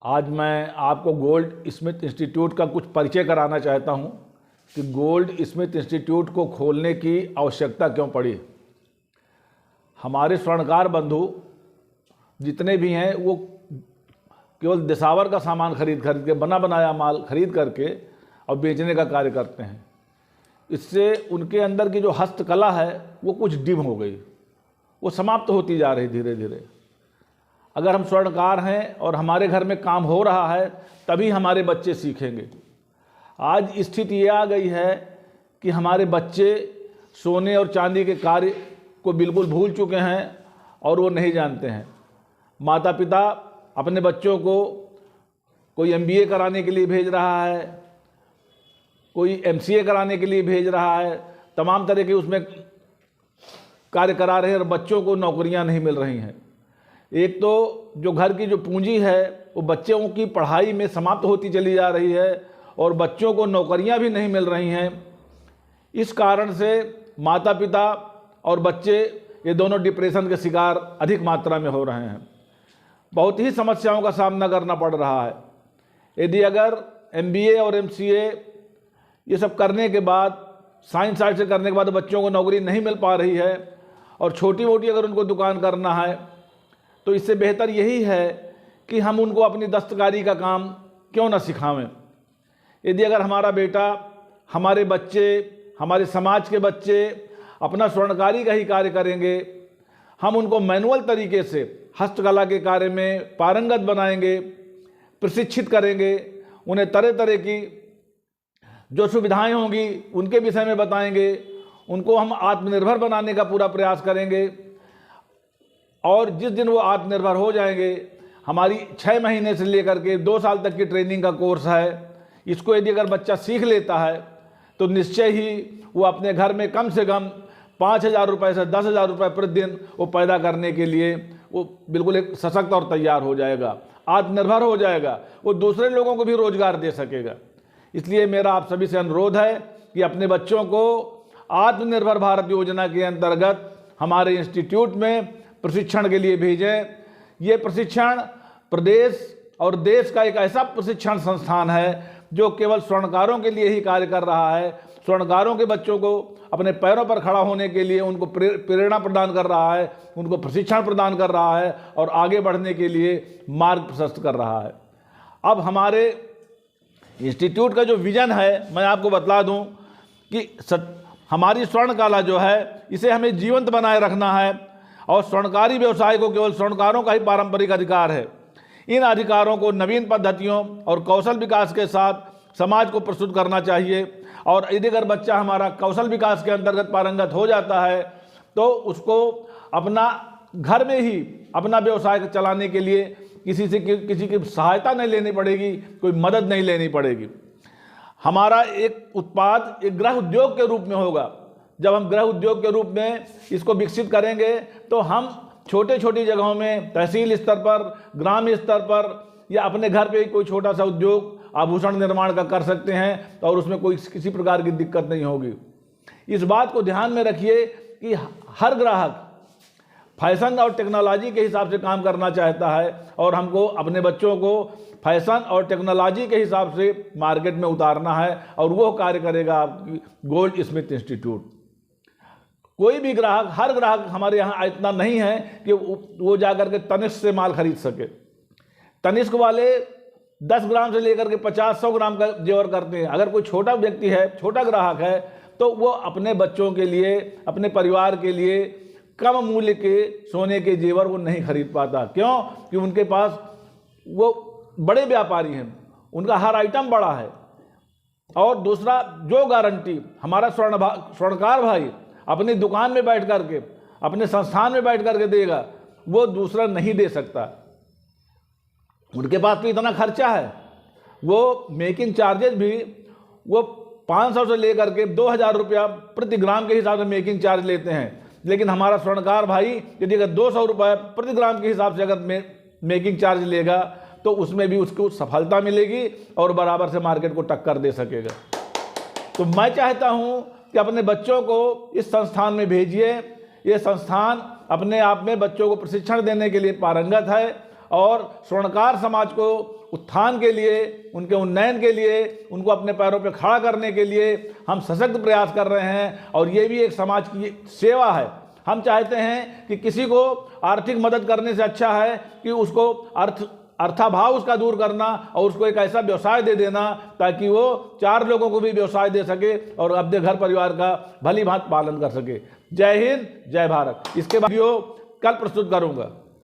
आज मैं आपको गोल्ड स्मिथ इंस्टीट्यूट का कुछ परिचय कराना चाहता हूं कि गोल्ड स्मिथ इंस्टीट्यूट को खोलने की आवश्यकता क्यों पड़ी। हमारे स्वर्णकार बंधु जितने भी हैं वो केवल दिसावर का सामान खरीद के बना बनाया माल खरीद करके और बेचने का कार्य करते हैं। इससे उनके अंदर की जो हस्तकला है वो कुछ डिम हो गई, वो समाप्त होती जा रही धीरे धीरे। अगर हम स्वर्णकार हैं और हमारे घर में काम हो रहा है तभी हमारे बच्चे सीखेंगे। आज स्थिति ये आ गई है कि हमारे बच्चे सोने और चांदी के कार्य को बिल्कुल भूल चुके हैं और वो नहीं जानते हैं। माता पिता अपने बच्चों को कोई MBA कराने के लिए भेज रहा है, कोई MCA कराने के लिए भेज रहा है, तमाम तरह के उसमें कार्य करा रहे हैं और बच्चों को नौकरियां नहीं मिल रही हैं। एक तो जो घर की जो पूंजी है वो बच्चों की पढ़ाई में समाप्त होती चली जा रही है और बच्चों को नौकरियां भी नहीं मिल रही हैं। इस कारण से माता पिता और बच्चे ये दोनों डिप्रेशन के शिकार अधिक मात्रा में हो रहे हैं। बहुत ही समस्याओं का सामना करना पड़ रहा है। यदि अगर MBA और MCA ये सब करने के बाद, साइंस साइड से करने के बाद बच्चों को नौकरी नहीं मिल पा रही है और छोटी मोटी अगर उनको दुकान करना है तो इससे बेहतर यही है कि हम उनको अपनी दस्तकारी का काम क्यों ना सिखावें। यदि अगर हमारा बेटा, हमारे बच्चे, हमारे समाज के बच्चे अपना स्वर्णकारी का ही कार्य करेंगे, हम उनको मैनुअल तरीके से हस्तकला के कार्य में पारंगत बनाएंगे, प्रशिक्षित करेंगे, उन्हें तरह तरह की जो सुविधाएं होंगी उनके विषय में बताएंगे, उनको हम आत्मनिर्भर बनाने का पूरा प्रयास करेंगे। और जिस दिन वो आत्मनिर्भर हो जाएंगे, हमारी 6 महीने से लेकर के 2 साल तक की ट्रेनिंग का कोर्स है। इसको यदि अगर बच्चा सीख लेता है तो निश्चय ही वो अपने घर में कम से कम 5,000 रुपये से 10,000 रुपये प्रतिदिन वो पैदा करने के लिए वो बिल्कुल एक सशक्त और तैयार हो जाएगा, आत्मनिर्भर हो जाएगा, वो दूसरे लोगों को भी रोजगार दे सकेगा। इसलिए मेरा आप सभी से अनुरोध है कि अपने बच्चों को आत्मनिर्भर भारत योजना के अंतर्गत हमारे इंस्टीट्यूट में प्रशिक्षण के लिए भेजें। ये प्रशिक्षण प्रदेश और देश का एक ऐसा प्रशिक्षण संस्थान है जो केवल स्वर्णकारों के लिए ही कार्य कर रहा है। स्वर्णकारों के बच्चों को अपने पैरों पर खड़ा होने के लिए उनको प्रेरणा प्रदान कर रहा है, उनको प्रशिक्षण प्रदान कर रहा है और आगे बढ़ने के लिए मार्ग प्रशस्त कर रहा है। अब हमारे इंस्टीट्यूट का जो विजन है मैं आपको बतला दूं कि हमारी स्वर्णकला जो है इसे हमें जीवंत बनाए रखना है और स्वर्णकारी व्यवसाय को केवल स्वर्णकारों का ही पारंपरिक अधिकार है। इन अधिकारों को नवीन पद्धतियों और कौशल विकास के साथ समाज को प्रस्तुत करना चाहिए। और यदि अगर बच्चा हमारा कौशल विकास के अंतर्गत पारंगत हो जाता है तो उसको अपना घर में ही अपना व्यवसाय चलाने के लिए किसी की सहायता नहीं लेनी पड़ेगी, कोई मदद नहीं लेनी पड़ेगी। हमारा एक उत्पाद एक गृह उद्योग के रूप में होगा। जब हम गृह उद्योग के रूप में इसको विकसित करेंगे तो हम छोटे छोटी जगहों में, तहसील स्तर पर, ग्राम स्तर पर या अपने घर पे ही कोई छोटा सा उद्योग आभूषण निर्माण का कर सकते हैं और उसमें कोई किसी प्रकार की दिक्कत नहीं होगी। इस बात को ध्यान में रखिए कि हर ग्राहक फैशन और टेक्नोलॉजी के हिसाब से काम करना चाहता है और हमको अपने बच्चों को फैशन और टेक्नोलॉजी के हिसाब से मार्केट में उतारना है और वो कार्य करेगा आपकी गोल्ड स्मिथ इंस्टीट्यूट। कोई भी ग्राहक, हर ग्राहक हमारे यहाँ इतना नहीं है कि वो जाकर के तनिष्क से माल खरीद सके। तनिष्क वाले 10 ग्राम से लेकर के 50-100 ग्राम का जेवर करते हैं। अगर कोई छोटा व्यक्ति है, छोटा ग्राहक है तो वो अपने बच्चों के लिए, अपने परिवार के लिए कम मूल्य के सोने के जेवर वो नहीं खरीद पाता। क्यों? कि उनके पास वो बड़े व्यापारी हैं, उनका हर आइटम बड़ा है। और दूसरा, जो गारंटी हमारा स्वर्णकार भाई अपनी दुकान में बैठ करके, अपने संस्थान में बैठ करके देगा वो दूसरा नहीं दे सकता। उनके पास तो इतना खर्चा है, वो मेकिंग चार्जेस भी वो 500 से लेकर के 2,000 रुपया प्रति ग्राम के हिसाब से मेकिंग चार्ज लेते हैं। लेकिन हमारा स्वर्णकार भाई यदि अगर 200 रुपये प्रति ग्राम के हिसाब से अगर मेकिंग चार्ज लेगा तो उसमें भी उसको सफलता मिलेगी और बराबर से मार्केट को टक्कर दे सकेगा। तो मैं चाहता हूं कि अपने बच्चों को इस संस्थान में भेजिए। ये संस्थान अपने आप में बच्चों को प्रशिक्षण देने के लिए पारंगत है और स्वर्णकार समाज को उत्थान के लिए, उनके उन्नयन के लिए, उनको अपने पैरों पर खड़ा करने के लिए हम सशक्त प्रयास कर रहे हैं। और ये भी एक समाज की सेवा है। हम चाहते हैं कि किसी को आर्थिक मदद करने से अच्छा है कि उसको अर्थाभाव उसका दूर करना और उसको एक ऐसा व्यवसाय दे देना ताकि वो 4 लोगों को भी व्यवसाय दे सके और अपने घर परिवार का भली भांति पालन कर सके। जय हिंद, जय भारत। इसके बाद वीडियो कल प्रस्तुत करूंगा।